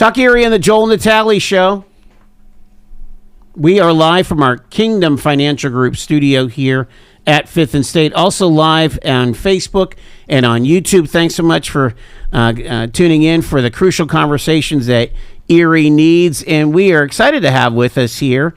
Talk Erie and the Joel Natale Show. We are live from our Kingdom Financial Group studio here at 5th and State. Also live on Facebook and on YouTube. Thanks so much for tuning in for the crucial conversations that Erie needs. And we are excited to have with us here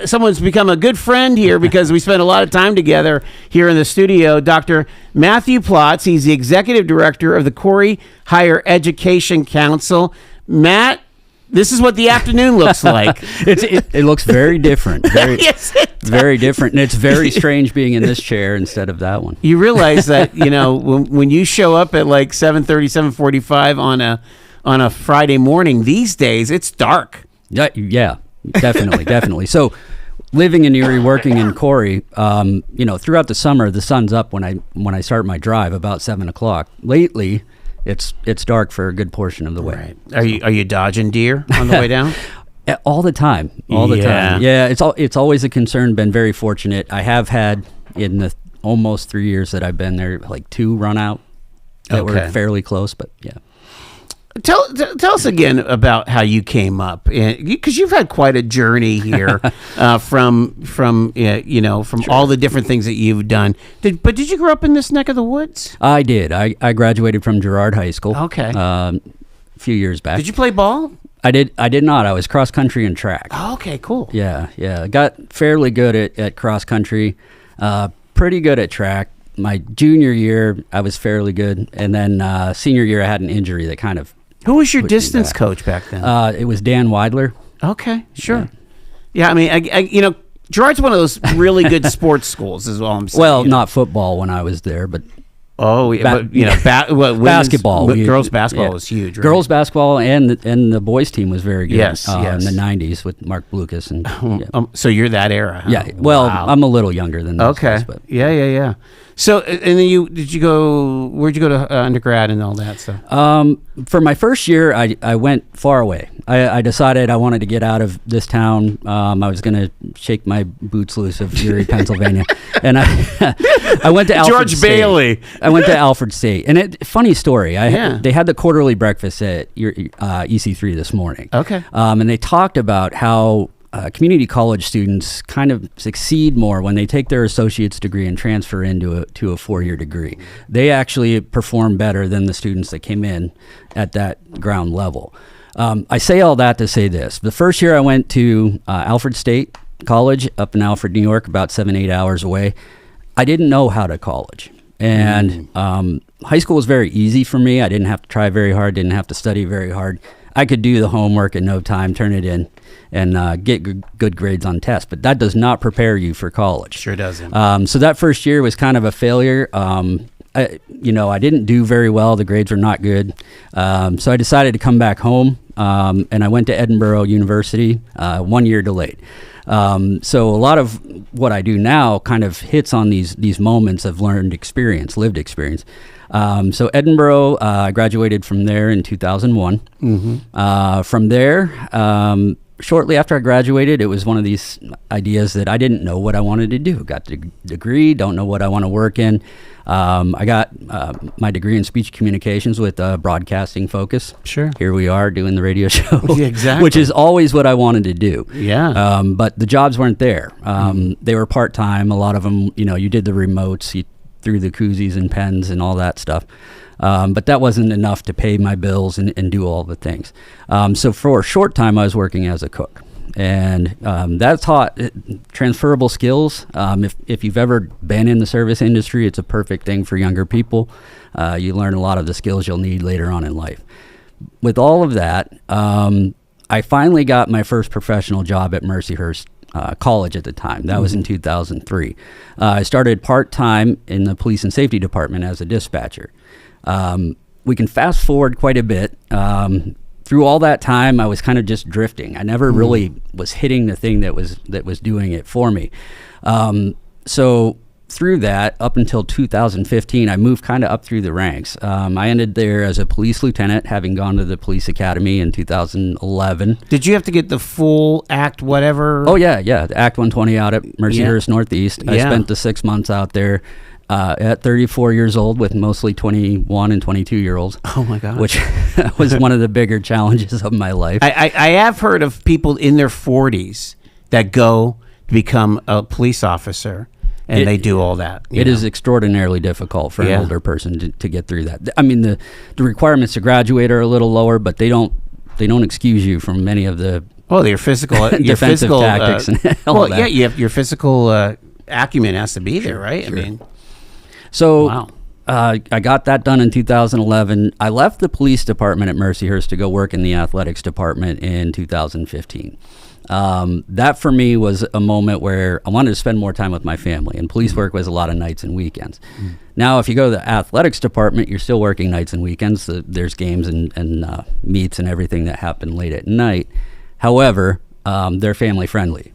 someone's become a good friend here because we spent a lot of time together here in the studio. Dr. Matthew Platz. He's the Executive Director of the Corry Higher Education Council. Matt, this is what the afternoon looks like. It looks very different. Yes, Very different. And it's very strange being in this chair instead of that one. You realize that, when you show up at like 7:30, 7:45 on a Friday morning these days, it's dark. Yeah, definitely. So living in Erie, working in Corry, throughout the summer, the sun's up when I start my drive about 7 o'clock. Lately, it's dark for a good portion of the way. Right. Are you dodging deer on the way down? All the time. Yeah, it's always a concern. Been very fortunate. I have had in the almost 3 years that I've been there, like 2 run out that were fairly close, but yeah. Tell us again about how you came up, because you've had quite a journey here from all the different things that you've done. Did you grow up in this neck of the woods? I did. I graduated from Girard High School. Okay. A few years back. Did you play ball? I did not. I was cross country and track. Oh, okay, cool. Yeah. Got fairly good at cross country, pretty good at track. My junior year, I was fairly good, and then senior year, I had an injury that kind of. Who was your distance coach back then? It was Dan Weidler. Okay, sure. Yeah, I mean, Girard's one of those really good sports schools, is all I'm saying. Well, not football when I was there, but. Oh, yeah, basketball. Girls basketball was huge. Right? Girls basketball and the boys team was very good. Yes. In the 90s with Mark Blucas and. So you're that era. Huh? Yeah. Well, wow. I'm a little younger than those guys, but. Yeah. So, and then where'd you go to undergrad and all that stuff? For my first year, I went far away. I decided I wanted to get out of this town. I was going to shake my boots loose of Erie, Pennsylvania. And I went to Alfred George State. Bailey. I went to Alfred State. And funny story. They had the quarterly breakfast at EC3 this morning. Okay. And they talked about how community college students kind of succeed more when they take their associate's degree and transfer into a 4-year degree. They actually perform better than the students that came in at that ground level. I say all that to say this. The first year I went to Alfred State College up in Alfred, New York, about 7-8 hours away. I didn't know how to college. And high school was very easy for me. I didn't have to try very hard, didn't have to study very hard. I could do the homework in no time, turn it in, and get good grades on tests. But that does not prepare you for college. Sure doesn't. So that first year was kind of a failure. I didn't do very well. The grades were not good. So I decided to come back home, and I went to Edinburgh University, 1 year delayed. So a lot of what I do now kind of hits on these moments of lived experience. So Edinburgh, I graduated from there in 2001. Mm-hmm. From there, shortly after I graduated, it was one of these ideas that I didn't know what I wanted to do. Got the degree, don't know what I want to work in. I got my degree in speech communications with a broadcasting focus. Sure. Here we are doing the radio show. Yeah, exactly. Which is always what I wanted to do. Yeah. But the jobs weren't there. They were part-time. A lot of them, you did the remotes, you threw the koozies and pens and all that stuff. But that wasn't enough to pay my bills and do all the things. So for a short time, I was working as a cook. And that taught transferable skills. If you've ever been in the service industry, it's a perfect thing for younger people. You learn a lot of the skills you'll need later on in life. With all of that, I finally got my first professional job at Mercyhurst College at the time. That was in 2003. I started part-time in the police and safety department as a dispatcher. We can fast forward quite a bit. Through all that time, I was kind of just drifting. I never really was hitting the thing that was doing it for me. So through that, up until 2015, I moved kind of up through the ranks. I ended there as a police lieutenant, having gone to the police academy in 2011. Did you have to get the full Act whatever? Oh, yeah. The Act 120 out at Mercyhurst Northeast. I spent the 6 months out there. At 34 years old with mostly 21 and 22-year-olds. Oh, my God. Which was one of the bigger challenges of my life. I have heard of people in their 40s that go to become a police officer, and they do all that. It is extraordinarily difficult for an older person to get through that. I mean, the requirements to graduate are a little lower, but they don't excuse you from many of the your physical defensive tactics and all that. Yeah, your physical acumen has to be there, right? Sure. I mean, so wow. I got that done in 2011. I left the police department at Mercyhurst to go work in the athletics department in 2015. That for me was a moment where I wanted to spend more time with my family, and police work was a lot of nights and weekends. Now, if you go to the athletics department, you're still working nights and weekends. There's games and meets and everything that happen late at night. However, they're family friendly.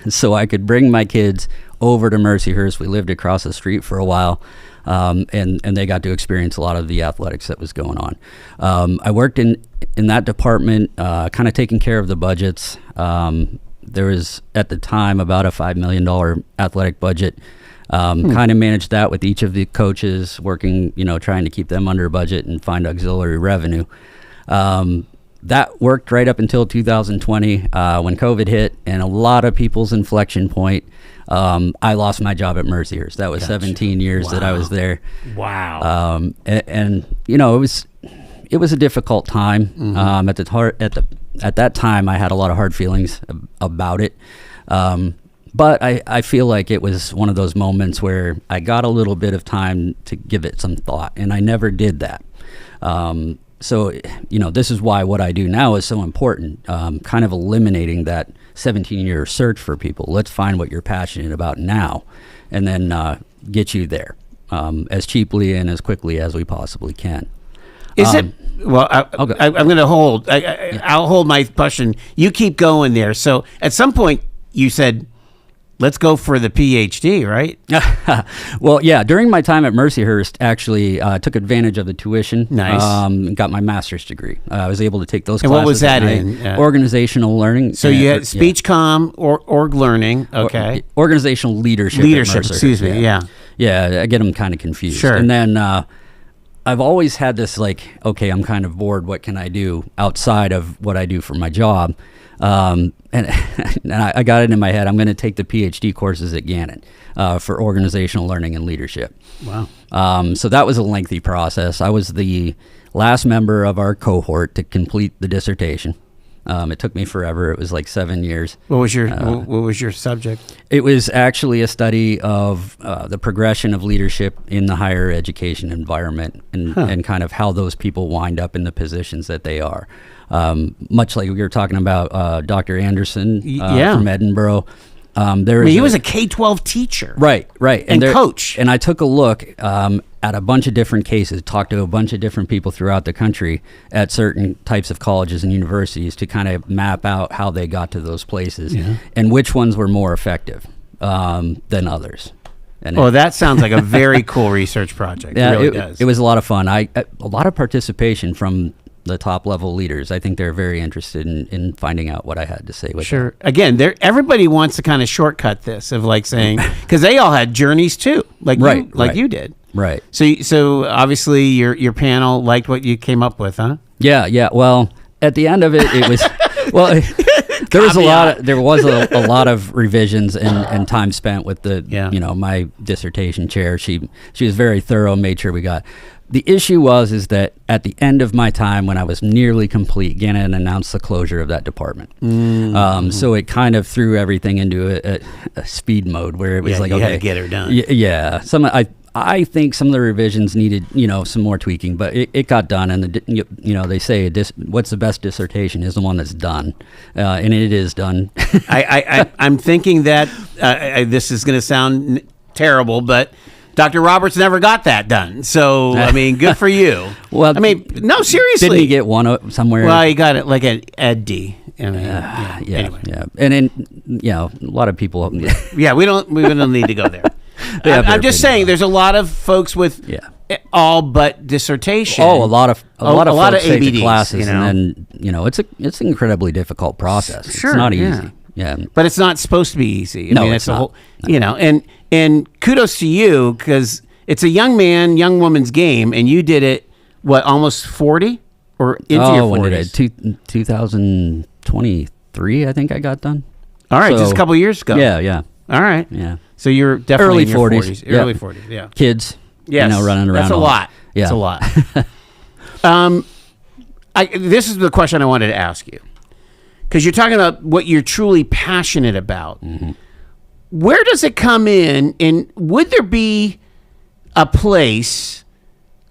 So I could bring my kids over to Mercyhurst. We lived across the street for a while. And they got to experience a lot of the athletics that was going on. I worked in that department, kind of taking care of the budgets. There was, at the time, about a $5 million athletic budget. Kind of managed that with each of the coaches, working, trying to keep them under budget and find auxiliary revenue. That worked right up until 2020 when COVID hit, and a lot of people's inflection point. I lost my job at Mercyhurst. That was 17 years that I was there. Wow. And it was a difficult time. At that time, I had a lot of hard feelings about it. But I feel like it was one of those moments where I got a little bit of time to give it some thought, and I never did that. So, this is why what I do now is so important, kind of eliminating that 17-year search for people. Let's find what you're passionate about now, and then get you there as cheaply and as quickly as we possibly can. Is it? Well, I'm going to hold. I'll hold my question. You keep going there. So at some point you said, let's go for the PhD, right? Well, yeah. During my time at Mercyhurst, actually, took advantage of the tuition. Nice. Got my master's degree. I was able to take those and classes. And what was that in? Organizational learning. So you had speech comm, org learning. Okay. Organizational leadership. Excuse me. Yeah. Yeah, I get them kind of confused. Sure. And then I've always had this okay, I'm kind of bored. What can I do outside of what I do for my job? And I got it in my head. I'm going to take the PhD courses at Gannon for organizational learning and leadership. Wow. So that was a lengthy process. I was the last member of our cohort to complete the dissertation. It took me forever. It was like 7 years. What was your subject? It was actually a study of the progression of leadership in the higher education environment and kind of how those people wind up in the positions that they are. Much like we were talking about Dr. Anderson from Edinburgh. He was a K-12 teacher. Right. And coach. And I took a look at a bunch of different cases, talked to a bunch of different people throughout the country at certain types of colleges and universities to kind of map out how they got to those places and which ones were more effective than others. And that sounds like a very cool research project. Yeah, it really does. It was a lot of fun. A lot of participation from the top level leaders. I think they're very interested in finding out what I had to say with Sure. That. Again, everybody wants to kind of shortcut this of saying, because they all had journeys too, you did. Right. So obviously your panel liked what you came up with, huh? Yeah. Well, at the end of it was, there was a lot of revisions and time spent with my dissertation chair. She was very thorough, made sure we got. The issue is that at the end of my time, when I was nearly complete, Gannon announced the closure of that department. So it kind of threw everything into a speed mode where it was you had to get her done. Yeah. I think some of the revisions needed, some more tweaking, but it got done. And they say what's the best dissertation is the one that's done, and it is done. I'm thinking that this is going to sound terrible, but Dr. Roberts never got that done. So, good for you. Well, no, seriously. Didn't he get one somewhere? Well, he got it like an Ed-D. Anyway. And then, a lot of people. Yeah, we don't need to go there. I'm just saying there's a lot of folks with all but dissertation. Oh, a lot of folks take ABDs, the classes, and then, it's an incredibly difficult process. Sure, it's not easy. Yeah. But it's not supposed to be easy. It's not. and kudos to you because it's a young man, young woman's game, and you did it, what, almost 40? Or into your 40s? When did it? 2023, I think I got done. All right, just a couple years ago. Yeah. All right. Yeah. So you're definitely early in your 40s. Early 40s, yeah. Kids, Yes. running around. That's a lot. Yeah. That's a lot. This is the question I wanted to ask you. Because you're talking about what you're truly passionate about. Mm-hmm. Where does it come in, and would there be a place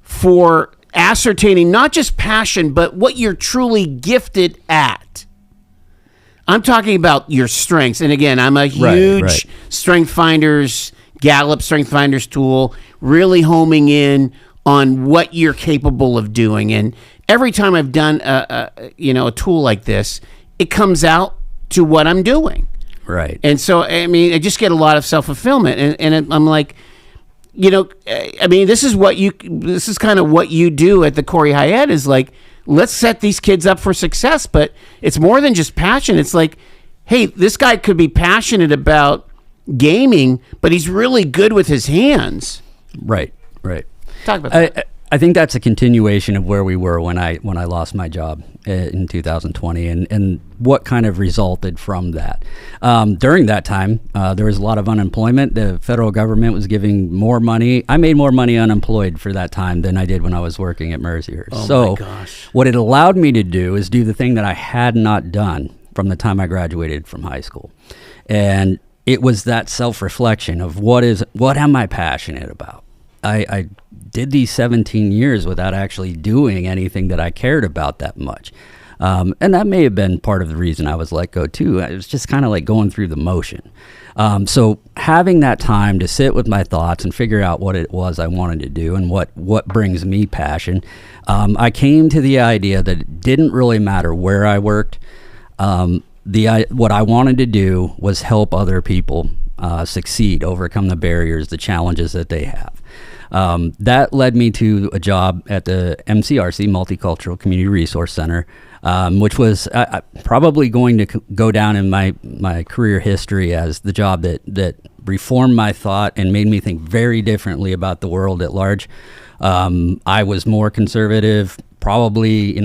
for ascertaining not just passion, but what you're truly gifted at? I'm talking about your strengths. And again, I'm a huge Strength Finders, Gallup Strength Finders tool, really homing in on what you're capable of doing. And every time I've done a tool like this, it comes out to what I'm doing. Right. And so, I mean, I just get a lot of self-fulfillment. And I'm like, this is kind of what you do at the Corry Hi-Ed, is like, let's set these kids up for success. But it's more than just passion. It's like, hey, this guy could be passionate about gaming, but he's really good with his hands. Right. Talk about that. I think that's a continuation of where we were when I lost my job in 2020, and what kind of resulted from that. During that time, there was a lot of unemployment. The federal government was giving more money. I made more money unemployed for that time than I did when I was working at Mercier. Oh my gosh. What it allowed me to do is do the thing that I had not done from the time I graduated from high school. And it was that self-reflection of what am I passionate about? I did these 17 years without actually doing anything that I cared about that much. And that may have been part of the reason I was let go too. I was just kind of like going through the motion. So having that time to sit with my thoughts and figure out what it was I wanted to do and what brings me passion, I came to the idea that it didn't really matter where I worked. What I wanted to do was help other people succeed, overcome the barriers, the challenges that they have. That led me to a job at the MCRC, Multicultural Community Resource Center, which was probably going to go down in my career history as the job that reformed my thought and made me think very differently about the world at large. I was more conservative, probably,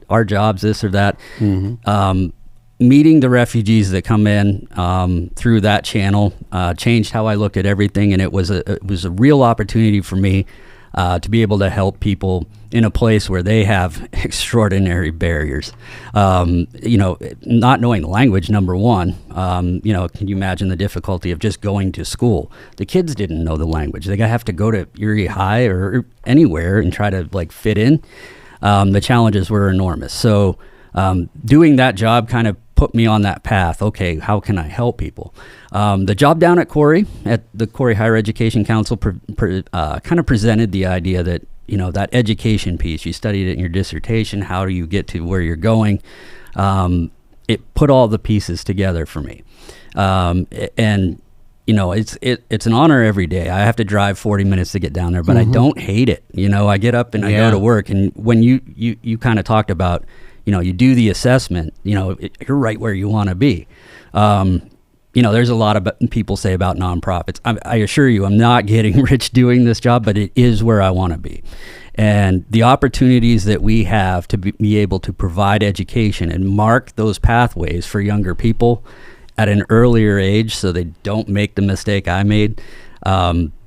our job's this or that. Mm-hmm. Meeting the refugees that come in through that channel changed how I looked at everything, and it was a real opportunity for me to be able to help people in a place where they have extraordinary barriers. Not knowing the language, number one. Can you imagine the difficulty of just going to school? The kids didn't know the language. They have to go to Corry High or anywhere and try to fit in. The challenges were enormous. So doing that job kind of put me on that path. Okay, how can I help people? The job down at Corry, at the Corry Higher Education Council, kind of presented the idea that, that education piece, you studied it in your dissertation, how do you get to where you're going? It put all the pieces together for me. And it's an honor every day. I have to drive 40 minutes to get down there, but I don't hate it. I get up and I go to work. And when you kind of talked about, you do the assessment, you're right where you want to be. There's a lot of people say about nonprofits. I assure you, I'm not getting rich doing this job, but it is where I want to be. And the opportunities that we have to be able to provide education and mark those pathways for younger people at an earlier age so they don't make the mistake I made,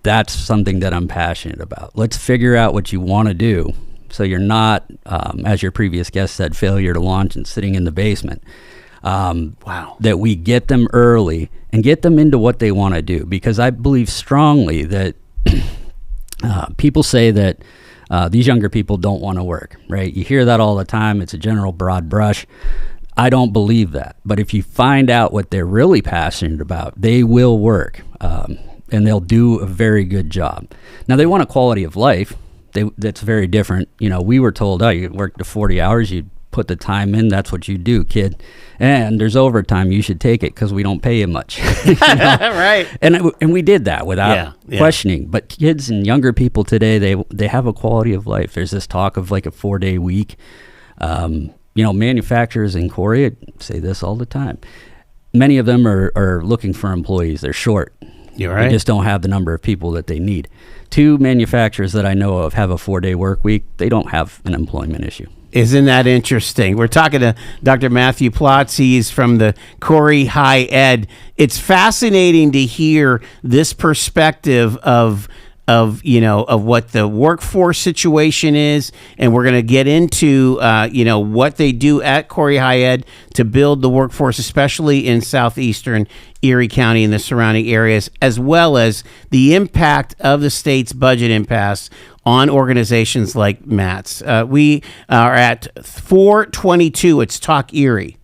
that's something that I'm passionate about. Let's figure out what you want to do so you're not, as your previous guest said, failure to launch and sitting in the basement. That we get them early and get them into what they want to do. Because I believe strongly that people say that these younger people don't want to work, right? You hear that all the time. It's a general broad brush. I don't believe that. But if you find out what they're really passionate about, they will work and they'll do a very good job. Now, they want a quality of life. That's very different. We were told, you work the 40 hours, you put the time in, that's what you do, kid. And there's overtime, you should take it because we don't pay you much. Right. And we did that without questioning. But kids and younger people today, they have a quality of life. There's this talk of like a 4-day week. Manufacturers in Corry, I say this all the time. Many of them are looking for employees. They're short. You're They right. just don't have the number of people that they need. 2 manufacturers that I know of have a 4-day work week. They don't have an employment issue. Isn't that interesting? We're talking to Dr. Matthew Platz. He's from the Corry Hi-Ed. It's fascinating to hear this perspective of what the workforce situation is, and we're going to get into what they do at Corry Hi-Ed to build the workforce, especially in southeastern Erie County and the surrounding areas, as well as the impact of the state's budget impasse on organizations like Matt's. We are at 422. It's Talk Erie.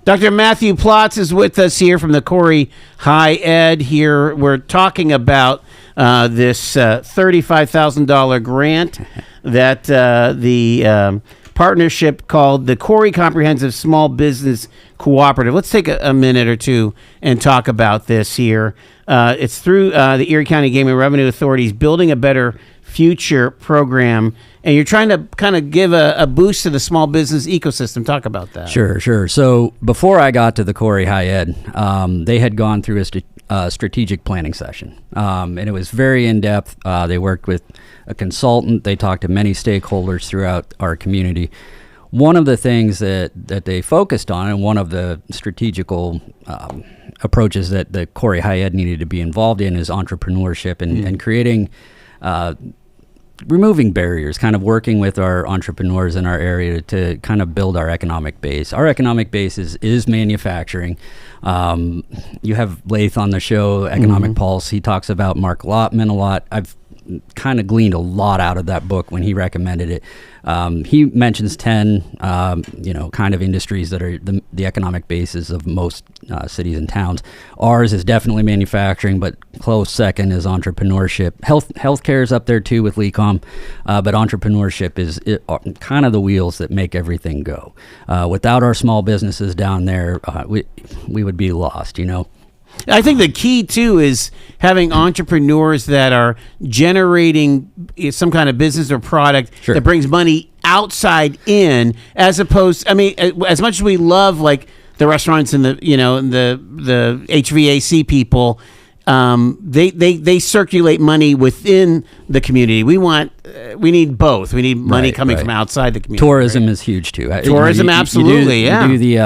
Dr. Matthew Platz is with us here from the Corry Hi-Ed. Here we're talking about this $35,000 grant that the partnership called the Corry Comprehensive Small Business Cooperative. Let's take a minute or two and talk about this here. It's through the Erie County Gaming Revenue Authority's Building a Better Future program, and you're trying to kind of give a boost to the small business ecosystem. Talk about that. Sure. So before I got to the Corry Hi-Ed, they had gone through a strategic planning session, and it was very in-depth. They worked with a consultant. They talked to many stakeholders throughout our community. One of the things that they focused on, and one of the strategical approaches that the Corry Hi-Ed needed to be involved in, is entrepreneurship and creating removing barriers, kind of working with our entrepreneurs in our area to kind of build our economic base. Our economic base is manufacturing. You have Lath on the show, Economic Pulse. He talks about Mark Lotman a lot. I've kind of gleaned a lot out of that book when he recommended it. He mentions 10, kind of industries that are the economic basis of most cities and towns. Ours is definitely manufacturing, but close second is entrepreneurship. Healthcare is up there too with LECOM, but entrepreneurship is kind of the wheels that make everything go. Without our small businesses down there, we would be lost, I think the key too is having entrepreneurs that are generating some kind of business or product that brings money outside in, as opposed. I mean, as much as we love like the restaurants and the HVAC people, they circulate money within the community. We need both. We need money coming from outside the community. Tourism is huge too. Tourism, absolutely. You do the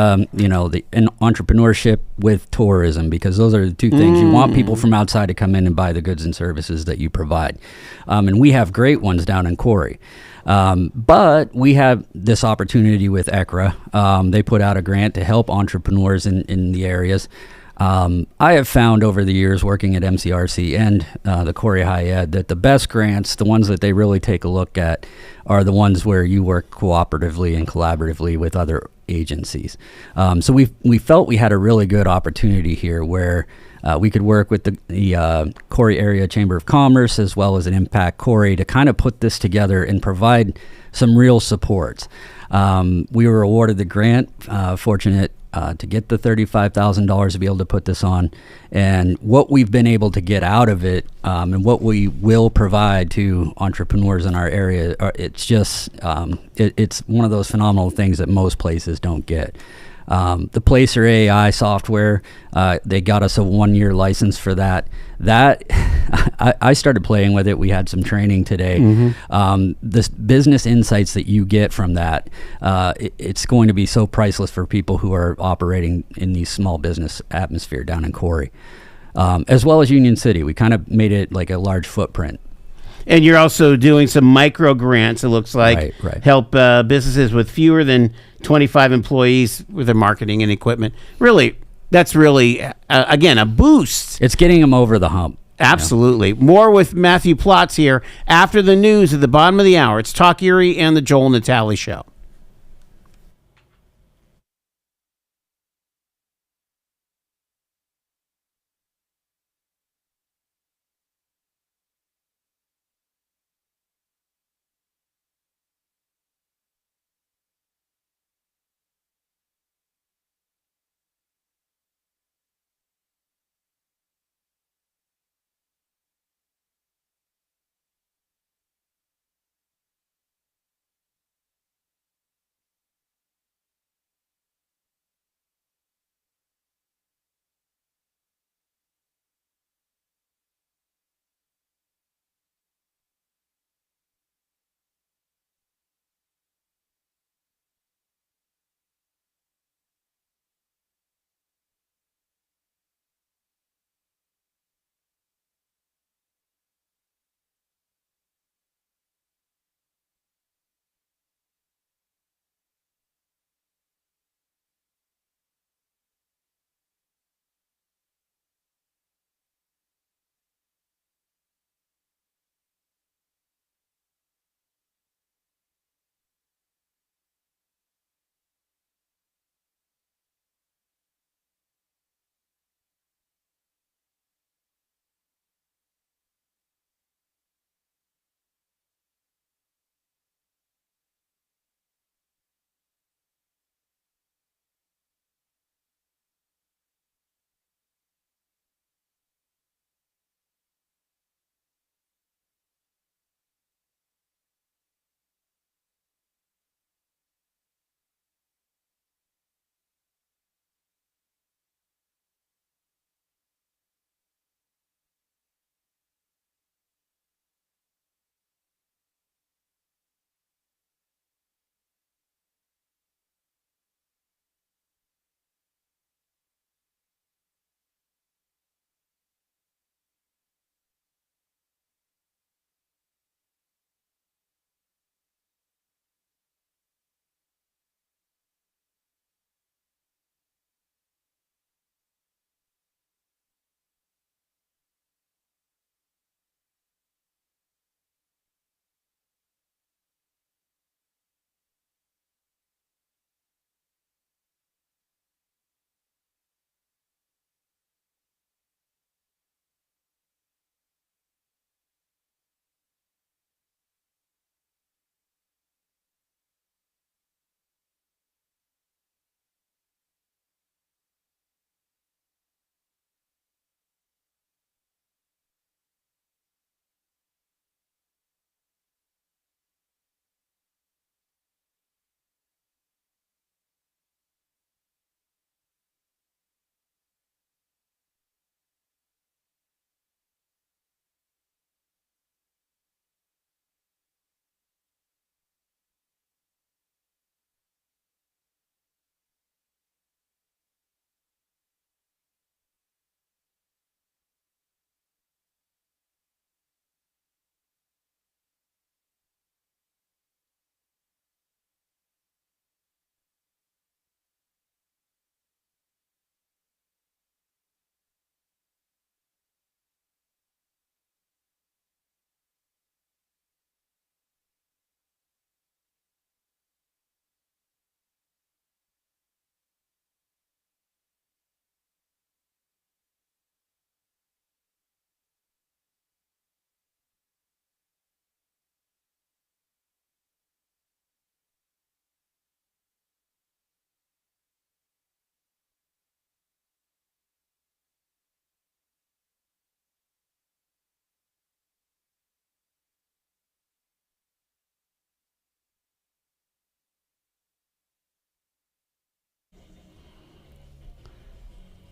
entrepreneurship with tourism, because those are the two things. You want people from outside to come in and buy the goods and services that you provide, and we have great ones down in Corry. But we have this opportunity with ECRA. They put out a grant to help entrepreneurs in the areas. I have found over the years working at MCRC and the Corry Hi-Ed that the best grants, the ones that they really take a look at, are the ones where you work cooperatively and collaboratively with other agencies. So we felt we had a really good opportunity here where we could work with the Corry Area Chamber of Commerce as well as an Impact Corry to kind of put this together and provide some real supports. We were awarded the grant, fortunate to get the $35,000 to be able to put this on, and what we've been able to get out of it, and what we will provide to entrepreneurs in our area, it's just it's one of those phenomenal things that most places don't get. The Placer AI software, they got us a 1-year license for that. I started playing with it. We had some training today. This business insights that you get from that, it's going to be so priceless for people who are operating in the small business atmosphere down in Corry, as well as Union City. We kind of made it like a large footprint. And you're also doing some micro grants, it looks like, help businesses with fewer than 25 employees with their marketing and equipment. Really, that's really, again, a boost. It's getting them over the hump. Absolutely. More with Matthew Platz here after the news at the bottom of the hour. It's Talk Erie and the Joel Natale Show.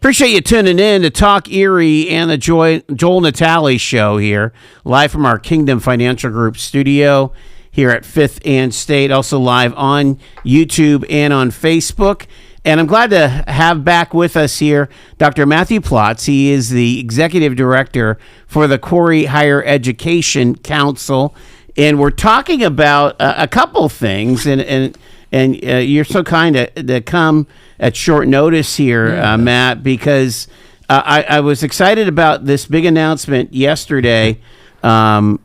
Appreciate you tuning in to Talk Erie and the Joel Natale Show here, live from our Kingdom Financial Group studio here at 5th and State, also live on YouTube and on Facebook. And I'm glad to have back with us here Dr. Matthew Platz. He is the Executive Director for the Corry Higher Education Council. And we're talking about a couple things, and you're so kind to come at short notice here, Matt, because I was excited about this big announcement yesterday about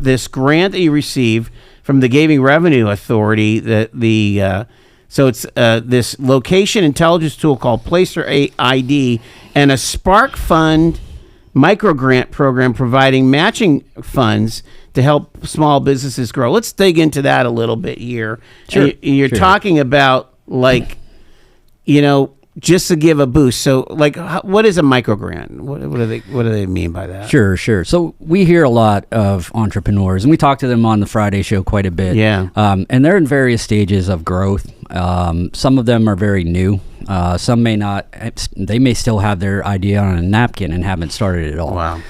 this grant that you received from the Gaming Revenue Authority. So it's this location intelligence tool called Placer ID and a Spark Fund micro grant program providing matching funds to help small businesses grow. Let's dig into that a little bit here. Sure. You're talking about, like, just to give a boost. So, like, what is a micro grant? What do they mean by that? Sure. So we hear a lot of entrepreneurs, and we talk to them on the Friday show quite a bit. Yeah. And they're in various stages of growth. Some of them are very new. Some may not. They may still have their idea on a napkin and haven't started at all. Wow.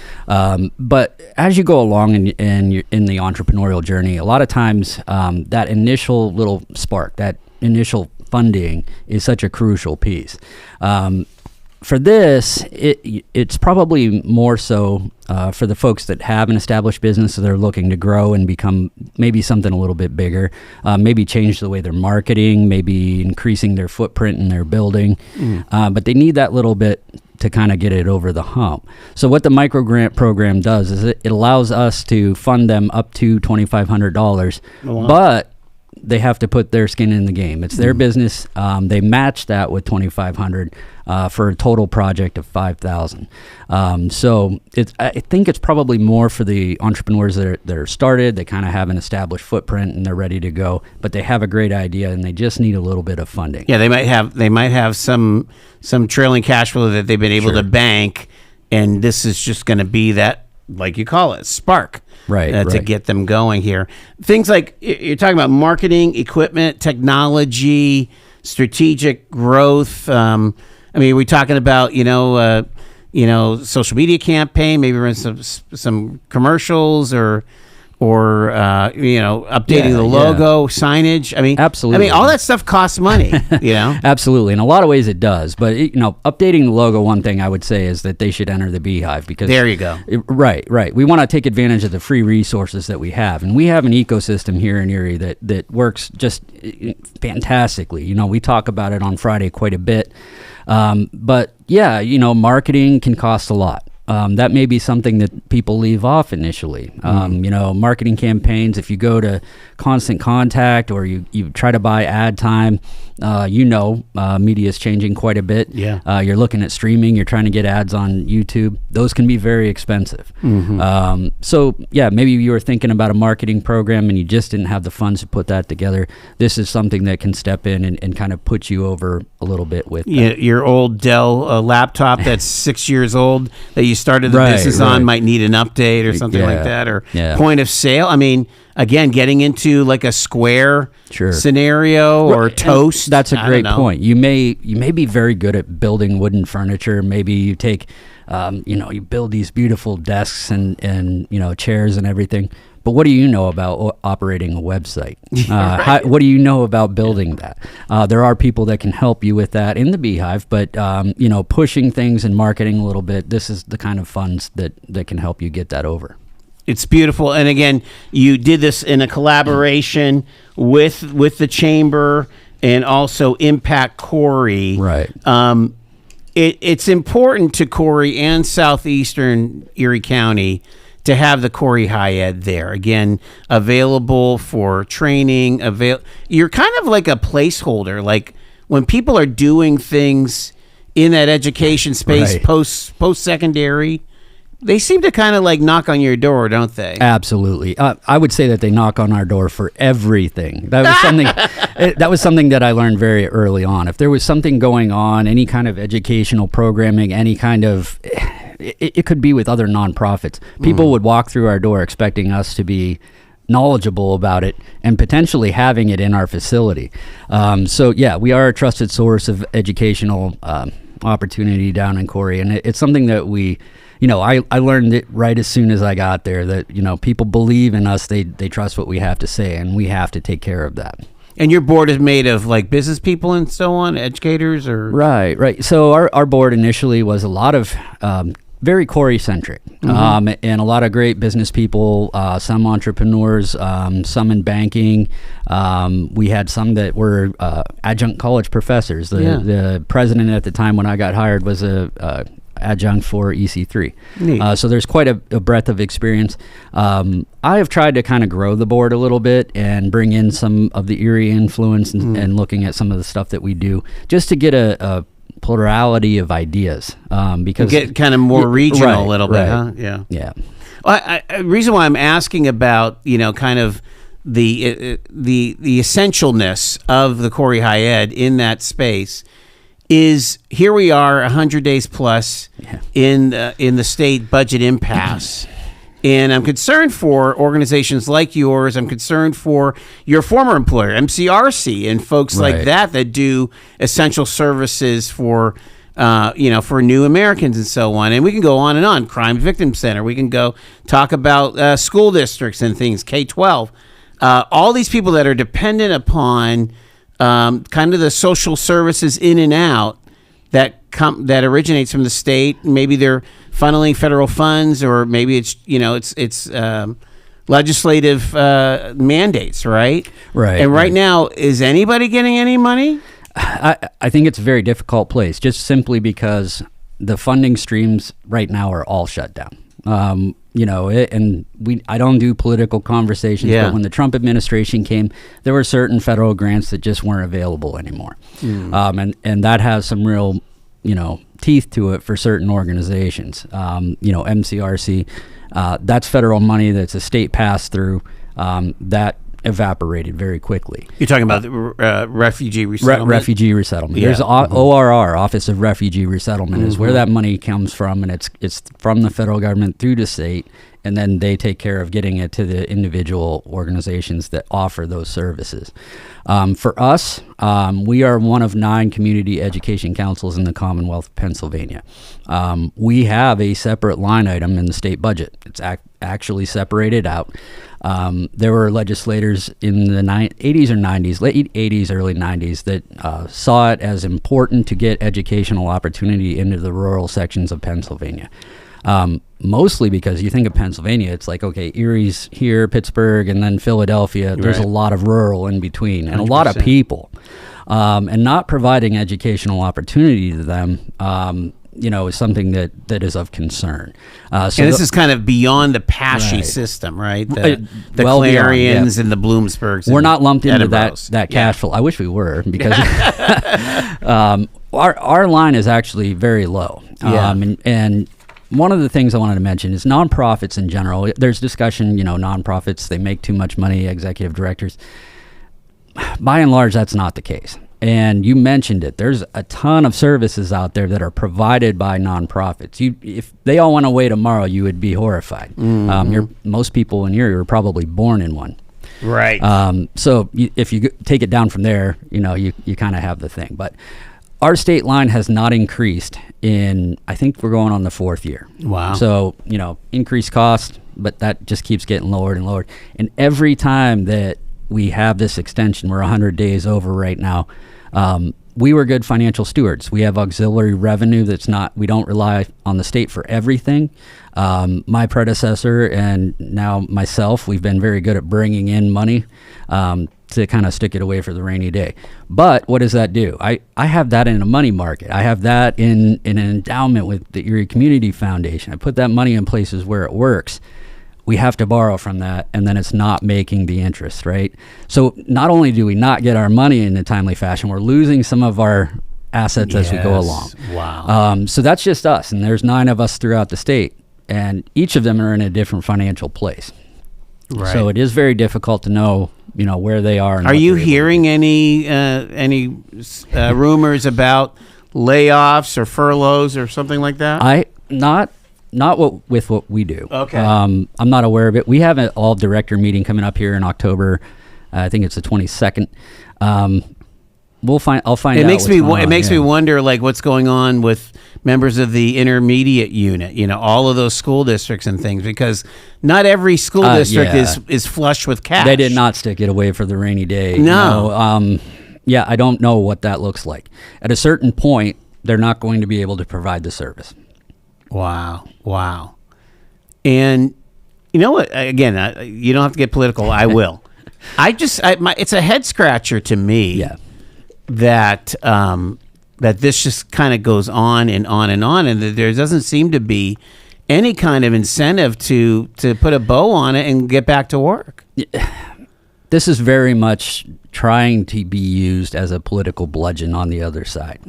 But as you go along in the entrepreneurial journey, a lot of times that initial little spark, that initial funding is such a crucial piece. For this, it's probably more so for the folks that have an established business, so they're looking to grow and become maybe something a little bit bigger, maybe change the way they're marketing, maybe increasing their footprint in their building, but they need that little bit to kind of get it over the hump. So what the micro grant program does is it allows us to fund them up to $2,500, but they have to put their skin in the game. It's their business. They match that with $2,500 for a total project of $5,000. So I think it's probably more for the entrepreneurs that are started. They kind of have an established footprint and they're ready to go, but they have a great idea and they just need a little bit of funding. Yeah, they might have some trailing cash flow that they've been able to bank, and this is just going to be that, like you call it, spark. Right. To get them going here. Things like you're talking about marketing, equipment, technology, strategic growth. Are we talking about social media campaign? Maybe run some commercials or updating the logo, signage. Absolutely. All that stuff costs money. Absolutely. In a lot of ways it does. But updating the logo, one thing I would say is that they should enter the Beehive, because there you go. Right. We want to take advantage of the free resources that we have, and we have an ecosystem here in Erie that works just fantastically. We talk about it on Friday quite a bit. But yeah, marketing can cost a lot. That may be something that people leave off initially. Marketing campaigns, if you go to Constant Contact or you try to buy ad time, media is changing quite a bit. Yeah. You're looking at streaming, you're trying to get ads on YouTube. Those can be very expensive. So yeah, maybe you were thinking about a marketing program and you just didn't have the funds to put that together. This is something that can step in and kind of put you over a little bit with your old Dell laptop that's 6 years old that you started the business on might need an update or something like that, or point of sale. Again, getting into like a Square scenario or Toast. That's a great point. You may be very good at building wooden furniture. Maybe you take, you build these beautiful desks and chairs and everything. But what do you know about operating a website? What do you know about building that? There are people that can help you with that in the Beehive, but pushing things and marketing a little bit, this is the kind of funds that can help you get that over. It's beautiful. And again, you did this in a collaboration with the Chamber and also Impact Corry. Right. It's important to Corry and Southeastern Erie County to have the Corry Hi-Ed there. Again, available for training. You're kind of like a placeholder. Like when people are doing things in that education space, post-secondary, they seem to kind of like knock on your door, don't they? Absolutely. I would say that they knock on our door for everything. That was something. That was something that I learned very early on. If there was something going on, any kind of educational programming, any kind of, it could be with other nonprofits. People would walk through our door expecting us to be knowledgeable about it and potentially having it in our facility. So yeah, we are a trusted source of educational opportunity down in Corry, and it's something that we, I learned it right as soon as I got there, that people believe in us, they trust what we have to say, and we have to take care of that. And your board is made of like business people and so on, educators, or right. So our board initially was a lot of very Corry centric, and a lot of great business people, some entrepreneurs, some in banking. We had some that were adjunct college professors. The president at the time when I got hired was a adjunct for EC3. So there's quite a breadth of experience. I have tried to kind of grow the board a little bit and bring in some of the Erie influence and looking at some of the stuff that we do, just to get a plurality of ideas, because get kind of more regional a little bit, huh? Yeah. Well, reason why I'm asking about kind of the essentialness of the Corry Hi-Ed in that space is here we are 100 days plus in the state budget impasse. And I'm concerned for organizations like yours. I'm concerned for your former employer, MCRC, and folks like that do essential services for, for new Americans and so on. And we can go on and on. Crime Victim Center. We can go talk about school districts and things, K-12. All these people that are dependent upon kind of the social services in and out that originates from the state. Maybe they're funneling federal funds, or maybe it's it's legislative mandates, right? Right. And right now, is anybody getting any money? I think it's a very difficult place, just simply because the funding streams right now are all shut down. I don't do political conversations, but when the Trump administration came, there were certain federal grants that just weren't available anymore. And that has some real, teeth to it for certain organizations. MCRC, that's federal money that's a state pass-through, that evaporated very quickly. You're talking about the refugee resettlement? Refugee resettlement. Yeah. There's ORR, Office of Refugee Resettlement, is where that money comes from, and it's from the federal government through the state, and then they take care of getting it to the individual organizations that offer those services. For us, we are one of 9 community education councils in the Commonwealth of Pennsylvania. We have a separate line item in the state budget. It's actually separated out. There were legislators in the 80s or 90s, late 80s, early 90s, that saw it as important to get educational opportunity into the rural sections of Pennsylvania. Mostly because you think of Pennsylvania, it's like, okay, Erie's here, Pittsburgh, and then Philadelphia. There's a lot of rural in between, and 100%. A lot of people. And not providing educational opportunity to them, is something that is of concern. And this is kind of beyond the PASHE system, right? The Clarions and the Bloomsburgs. We're not lumped into that cash flow. I wish we were, because our line is actually very low. And one of the things I wanted to mention is nonprofits in general. There's discussion, nonprofits, they make too much money, executive directors. By and large, that's not the case. And you mentioned it. There's a ton of services out there that are provided by nonprofits. If they all went away tomorrow, you would be horrified. Most people in here are probably born in one. Right. So if you take it down from there, you kind of have the thing. But our state line has not increased in, I think we're going on the 4th year. Wow. So, increased cost, but that just keeps getting lowered and lowered. And every time that we have this extension, we're 100 days over right now, we were good financial stewards. We have auxiliary revenue we don't rely on the state for everything. My predecessor and now myself, we've been very good at bringing in money to kind of stick it away for the rainy day. But what does that do? I have that in a money market. I have that in an endowment with the Erie Community Foundation. I put that money in places where it works. We have to borrow from that, and then it's not making the interest, right? So not only do we not get our money in a timely fashion, we're losing some of our assets as we go along. Wow. So that's just us, and there's 9 of us throughout the state, and each of them are in a different financial place. Right. So it is very difficult to know, where they are. And are you hearing any rumors about layoffs or furloughs or something like that? Not with what we do. Okay. I'm not aware of it. We have an all director meeting coming up here in October. I think it's the 22nd. I'll find out. It makes me wonder, like, what's going on with members of the intermediate unit. All of those school districts and things, because not every school district is flush with cash. They did not stick it away for the rainy day. No. I don't know what that looks like. At a certain point, they're not going to be able to provide the service. Wow. And you know what? Again, you don't have to get political. I will. It's a head scratcher to me. Yeah. That this just kind of goes on and on and on, and that there doesn't seem to be any kind of incentive to put a bow on it and get back to work. This is very much trying to be used as a political bludgeon on the other side.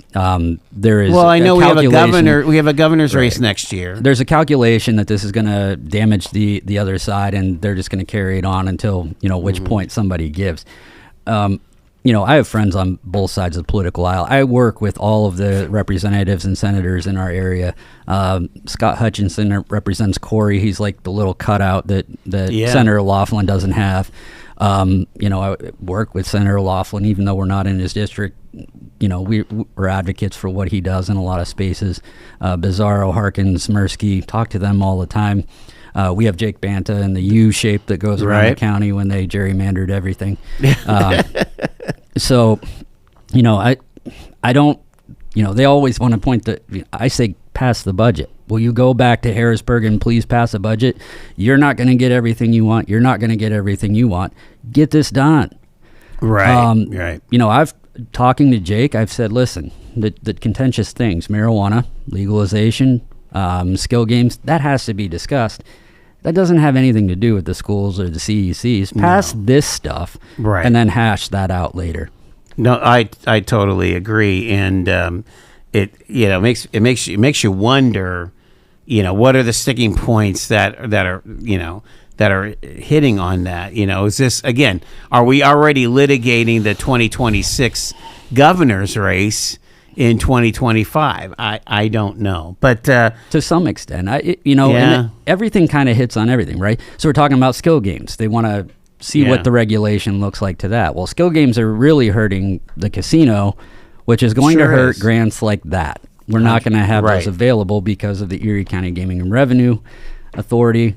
There is. Well, I know we have a governor. We have a governor's race next year. There's a calculation that this is going to damage the other side, and they're just going to carry it on until which point somebody gives. I have friends on both sides of the political aisle. I work with all of the representatives and senators in our area. Scott Hutchinson represents Corry. He's like the little cutout that Senator Laughlin doesn't have. I work with Senator Laughlin, even though we're not in his district. We're advocates for what he does in a lot of spaces. Bizarro, Harkins, Smirsky, talk to them all the time. We have Jake Banta and the U shape that goes around the county when they gerrymandered everything. So, I don't, they always want to point I say pass the budget. Will you go back to Harrisburg and please pass a budget? You're not going to get everything you want. You're not going to get everything you want. Get this done. Right. I've talking to Jake, I've said, listen, the contentious things, marijuana, legalization, skill games, that has to be discussed. That doesn't have anything to do with the schools or the CECs. Pass this stuff, and then hash that out later. No, I totally agree, and it makes you wonder, what are the sticking points that are hitting on that? Is this, again, are we already litigating the 2026 governor's race in 2025? I don't know, but to some extent, and everything kind of hits on everything, right? So we're talking about skill games. They want to see what the regulation looks like to that. Well, skill games are really hurting the casino, which is going to hurt grants like that. We're not going to have those available because of the Erie County Gaming and Revenue Authority.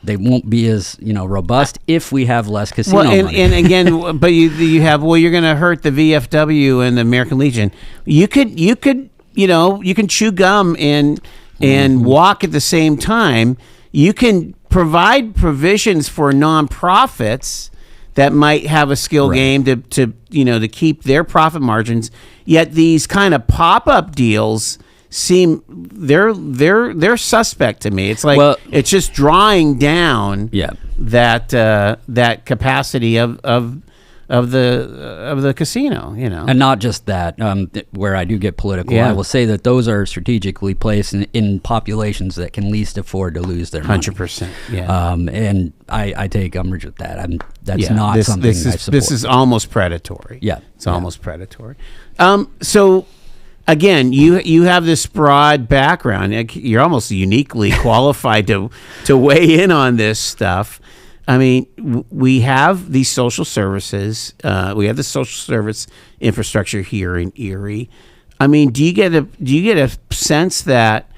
They won't be as robust if we have less casino money. And again, but you have, you're going to hurt the VFW and the American Legion. You can chew gum and walk at the same time. You can provide provisions for nonprofits that might have a skill game to keep their profit margins. Yet these kind of pop-up deals seem they're suspect to me. It's like it's just drawing down that capacity of the casino, and not just that. Where I do get political, I will say that those are strategically placed in populations that can least afford to lose their money. 100%. Yeah. And I take umbrage with that. That's not something I support. This is almost predatory. Yeah, it's almost predatory. So. Again, you have this broad background. You're almost uniquely qualified to weigh in on this stuff. I mean, we have these social services. We have the social service infrastructure here in Erie. I mean, do you get a sense that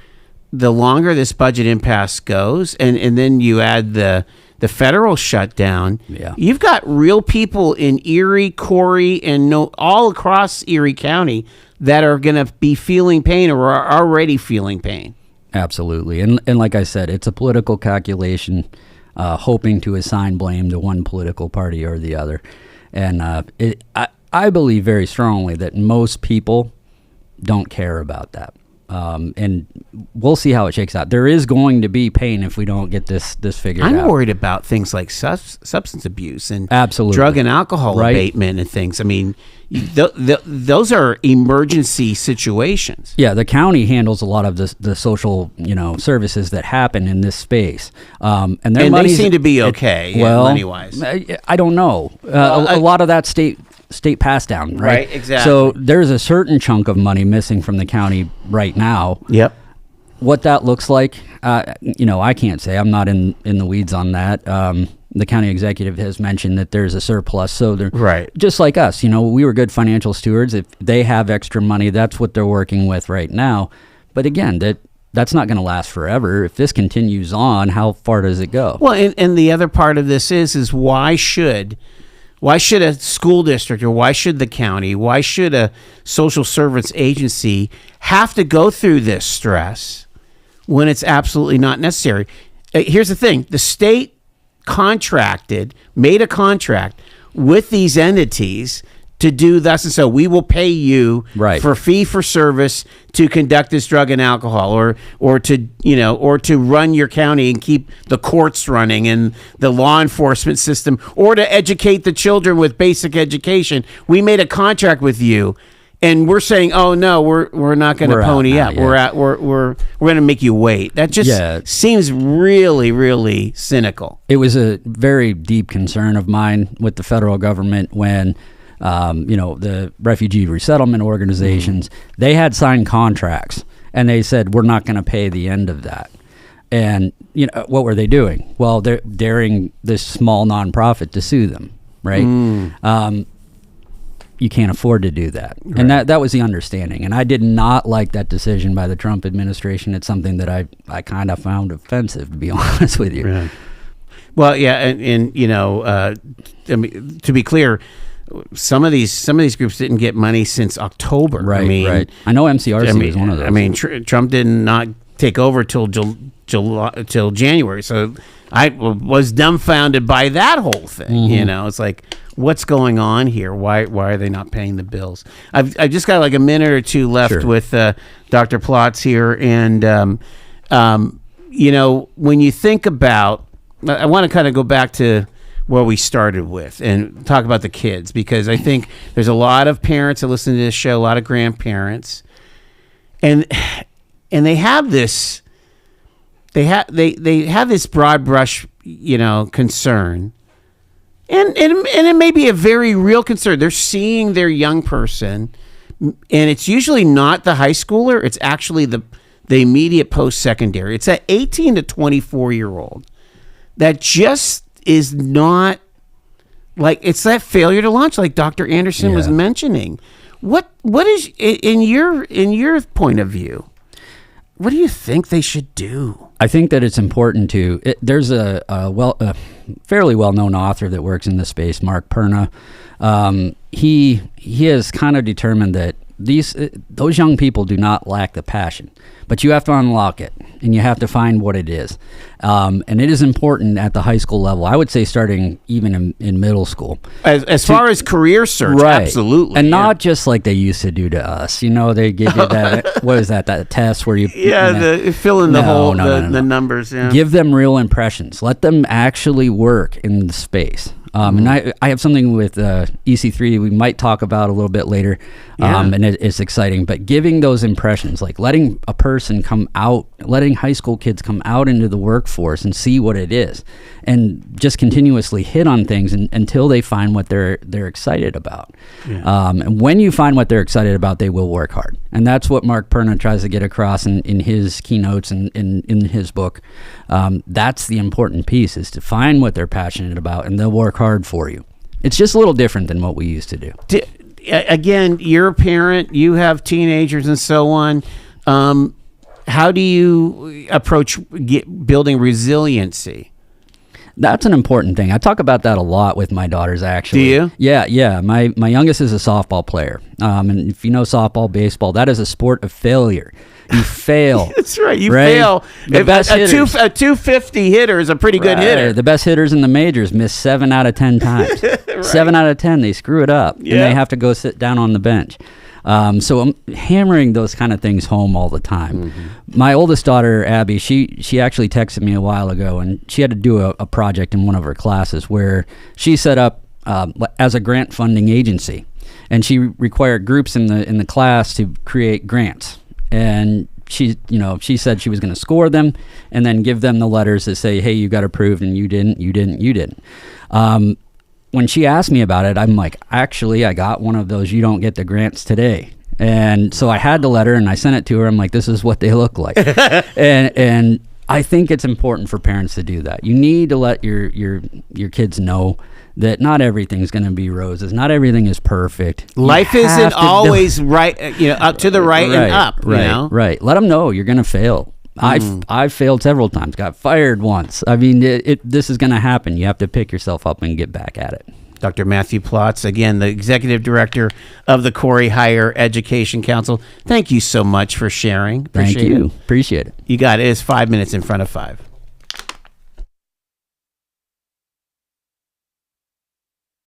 the longer this budget impasse goes, and then you add the federal shutdown, you've got real people in Erie, Corry, and all across Erie County that are going to be feeling pain or are already feeling pain. Absolutely. And like I said, it's a political calculation, hoping to assign blame to one political party or the other. And I believe very strongly that most people don't care about that. And we'll see how it shakes out. There is going to be pain if we don't get this figured out. I'm worried about things like substance abuse and absolutely drug and alcohol abatement and things. I mean, those are emergency situations. Yeah, the county handles a lot of the social services that happen in this space, and they seem to be okay money wise. I don't know. A lot of that state pass down, right? Exactly. So there's a certain chunk of money missing from the county right now. Yep. what that looks like, I can't say. I'm not in the weeds on that. The county executive has mentioned that there's a surplus, so they're Right. just like us. We were good financial stewards. If they have extra money, that's what they're working with right now. But again, that's not going to last forever. If this continues on, how far does it go? Well, and the other part of this is why should a school district, or why should the county, why should a social service agency have to go through this stress when it's absolutely not necessary? Here's the thing. The state made a contract with these entities to do thus and so. We will pay you for fee for service to conduct this drug and alcohol, or to run your county and keep the courts running and the law enforcement system, or to educate the children with basic education. We made a contract with you, and we're saying, oh no, we're not going to pony up. Yeah. We're going to make you wait. That just seems really, really cynical. It was a very deep concern of mine with the federal government when the refugee resettlement organizations, they had signed contracts and they said, we're not going to pay the end of that. And, what were they doing? Well, they're daring this small nonprofit to sue them, right? You can't afford to do that. Right. And that was the understanding. And I did not like that decision by the Trump administration. It's something that I kind of found offensive, to be honest with you. Right. Well, yeah. And to be clear, some of these groups didn't get money since October. Right. I know MCRC was one of those. Trump did not take over till January. So I was dumbfounded by that whole thing. Mm-hmm. It's like, what's going on here? Why are they not paying the bills? I've just got like a minute or two left with Dr. Platz here, and when you think about, I want to kind of go back to where we started with and talk about the kids, because I think there's a lot of parents that listen to this show, a lot of grandparents, and they have this broad brush concern, and it may be a very real concern. They're seeing their young person, and it's usually not the high schooler, it's actually the immediate post-secondary. It's that 18 to 24-year-old that just is not, like, it's that failure to launch, like Dr. Anderson was mentioning. What is, in your point of view, what do you think they should do? I think that it's important there's a fairly well-known author that works in this space, Mark Perna. He has kind of determined that those young people do not lack the passion, but you have to unlock it, and you have to find what it is. And it is important at the high school level. I would say starting even in middle school. As far as career search, absolutely. And not just like they used to do to us. They give you that, what is that test where you... fill in the numbers. Yeah. Give them real impressions. Let them actually work in the space. And I have something with EC3 we might talk about a little bit later, and it's exciting. But giving those impressions, like letting a person come out, letting high school kids come out into the workforce and see what it is, and just continuously hit on things until they find what they're excited about. Yeah. And when you find what they're excited about, they will work hard. And that's what Mark Perna tries to get across in his keynotes and in his book. That's the important piece, is to find what they're passionate about, and they'll work hard for you. It's just a little different than what we used to do. Again, you're a parent, you have teenagers and so on. How do you approach building resiliency? That's an important thing. I talk about that a lot with my daughters, actually. Do you? Yeah. My youngest is a softball player. And if you know softball, baseball, that is a sport of failure. You fail. That's right. You fail. The best a 250 hitter is a pretty good hitter. The best hitters in the majors miss 7 out of 10 times. Right. 7 out of 10, they screw it up. Yeah. And they have to go sit down on the bench. So I'm hammering those kind of things home all the time. Mm-hmm. My oldest daughter, Abby, she actually texted me a while ago, and she had to do a project in one of her classes where she set up as a grant funding agency, and she required groups in the class to create grants. And she said she was going to score them and then give them the letters that say, hey, you got approved, and you didn't. When she asked me about it, I'm like, actually, I got one of those you don't get the grants today. And so I had the letter and I sent it to her. I'm like, this is what they look like. and I think it's important for parents to do that. You need to let your kids know that not everything's going to be roses. Not everything is perfect. Life isn't always right, up to the right and up. Right. Let them know you're going to fail. I've failed several times. Got fired once. I mean, this is going to happen. You have to pick yourself up and get back at it. Dr. Matthew Platz, again, the Executive Director of the Corry Higher Education Council. Thank you so much for sharing. Thank you. Appreciate it. You got it. It's 5 minutes in front of 5.